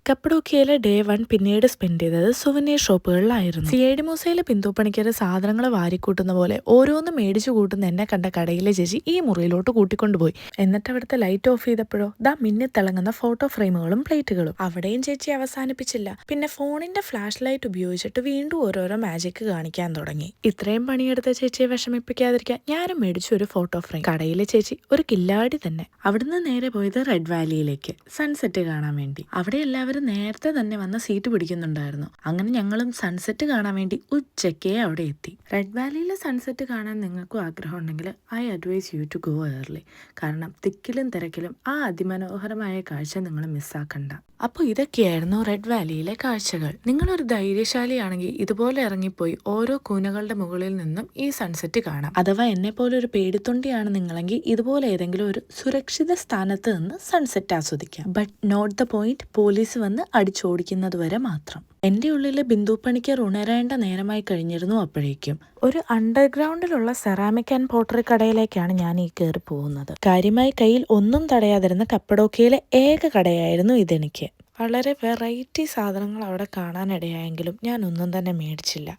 കപ്പഡോക്കിയയിലെ day 1 പിന്നീട് spend ചെയ്തത് souvenir ഷോപ്പുകളിലായിരുന്നു. CID മൂസയിലെ Bindu Panicker സാധനങ്ങൾ വാരിക്കൂട്ടുന്ന പോലെ ഓരോന്ന് മേടിച്ചു കൂട്ടുന്ന എന്നെ കണ്ട കടയിലെ ചേച്ചി ഈ മുറിയിലോട്ട് കൂട്ടിക്കൊണ്ടുപോയി. എന്നിട്ട് അവിടുത്തെ ലൈറ്റ് ഓഫ് ചെയ്തപ്പോഴോ ദാ മിന്നിത്തിളങ്ങുന്ന ഫോട്ടോ ഫ്രെയിമുകളും പ്ലേറ്റുകളും. അവിടെയും ചേച്ചി അവസാനിപ്പിച്ചില്ല. പിന്നെ ഫോണിന്റെ ഫ്ലാഷ് ലൈറ്റ് ഉപയോഗിച്ചിട്ട് വീണ്ടും ഓരോരോ മാജിക് കാണിക്കാൻ തുടങ്ങി. ഇത്രയും പണിയെടുത്ത ചേച്ചിയെ വിഷമിപ്പിക്കാതിരിക്കാൻ ഞാനും മേടിച്ചു ഒരു ഫോട്ടോ ഫ്രെയിം. കടയിലെ ചേച്ചി ഒരു കില്ലാടി തന്നെ. അവിടുന്ന് നേരെ പോയത് റെഡ് വാലിയിലേക്ക് സൺസെറ്റ് കാണാൻ വേണ്ടി. അവിടെ എല്ലാവരും നേരത്തെ തന്നെ വന്ന് സീറ്റ് പിടിക്കുന്നുണ്ടായിരുന്നു. അങ്ങനെ ഞങ്ങളും സൺസെറ്റ് കാണാൻ വേണ്ടി ഉച്ചയ്ക്കേ അവിടെ എത്തി. റെഡ് വാലിയിലെ സൺസെറ്റ് കാണാൻ നിങ്ങൾക്കും ആഗ്രഹം ഉണ്ടെങ്കിൽ I advise you to go early. കാരണം തിക്കിലും തിരക്കിലും ആ അതിമനോഹരമായ കാഴ്ച നിങ്ങൾ മിസ്സാക്കണ്ട. അപ്പോൾ ഇതൊക്കെയായിരുന്നു റെഡ് വാലിയിലെ കാഴ്ചകൾ. നിങ്ങളൊരു ധൈര്യശാലിയാണെങ്കിൽ ഇതുപോലെ ഇറങ്ങിപ്പോയി ഓരോ കൂനകളുടെ മുകളിൽ നിന്നും ഈ സൺസെറ്റ് കാണാം. അഥവാ എന്നെപ്പോലെ ഒരു പേടിത്തൊണ്ടിയാണ് നിങ്ങളെങ്കിൽ ഇതുപോലെ ഏതെങ്കിലും ഒരു സുരക്ഷിത സ്ഥാനത്ത് നിന്ന് സൺസെറ്റ് ആസ്വദിക്കാം. But not the point, police വന്ന് അടിച്ചോടിക്കുന്നത് വരെ മാത്രം. എൻ്റെ ഉള്ളിൽ ബിന്ദു പണിക്കർ ഉണരേണ്ട നേരമായി കഴിഞ്ഞിരുന്നു. അപ്പോഴേക്കും ഒരു അണ്ടർഗ്രൗണ്ടിലുള്ള സെറാമിക് ആൻഡ് പോട്ടറി കടയിലേക്കാണ് ഞാൻ ഈ കയറി പോകുന്നത്. കാര്യമായി കയ്യിൽ ഒന്നും തടയാതിരുന്ന കപ്പഡോക്കിയയിലെ ഏക കടയായിരുന്നു ഇതെനിക്ക്. വളരെ വെറൈറ്റി സാധനങ്ങൾ അവിടെ കാണാനിടയായെങ്കിലും ഞാൻ ഒന്നും തന്നെ മേടിച്ചില്ല.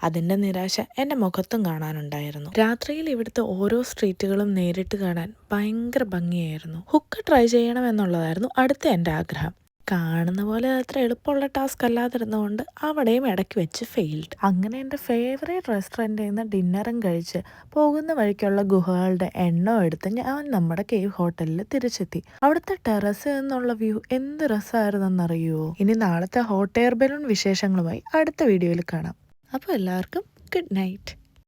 അതിൻ്റെ നിരാശ എൻ്റെ മുഖത്തും കാണാനുണ്ടായിരുന്നു. രാത്രിയിൽ ഇവിടുത്തെ ഓരോ സ്ട്രീറ്റുകളും നേരിട്ട് കാണാൻ ഭയങ്കര ഭംഗിയായിരുന്നു. ഹുക്ക് ട്രൈ ചെയ്യണമെന്നുള്ളതായിരുന്നു അടുത്ത എൻ്റെ ആഗ്രഹം. കാണുന്ന പോലെ അത്ര എളുപ്പമുള്ള ടാസ്ക് അല്ലാതിരുന്നതുകൊണ്ട് അവിടെയും ഇടയ്ക്ക് വെച്ച് ഫെയിൽഡ്. അങ്ങനെ എൻ്റെ ഫേവറേറ്റ് റെസ്റ്റോറൻറ്റിൽ നിന്ന് ഡിന്നറും കഴിച്ച് പോകുന്ന വഴിക്കുള്ള ഗുഹകളുടെ എണ്ണം എടുത്ത് ഞാൻ നമ്മുടെ കേവ് ഹോട്ടലിൽ തിരിച്ചെത്തി. അവിടുത്തെ ടെറസിൽ നിന്നുള്ള വ്യൂ എന്ത് രസമായിരുന്നെന്നറിയുമോ? ഇനി നാളത്തെ ഹോട്ട് എയർ ബലൂൺ വിശേഷങ്ങളുമായി അടുത്ത വീഡിയോയിൽ കാണാം. അപ്പോൾ എല്ലാവർക്കും ഗുഡ് നൈറ്റ്.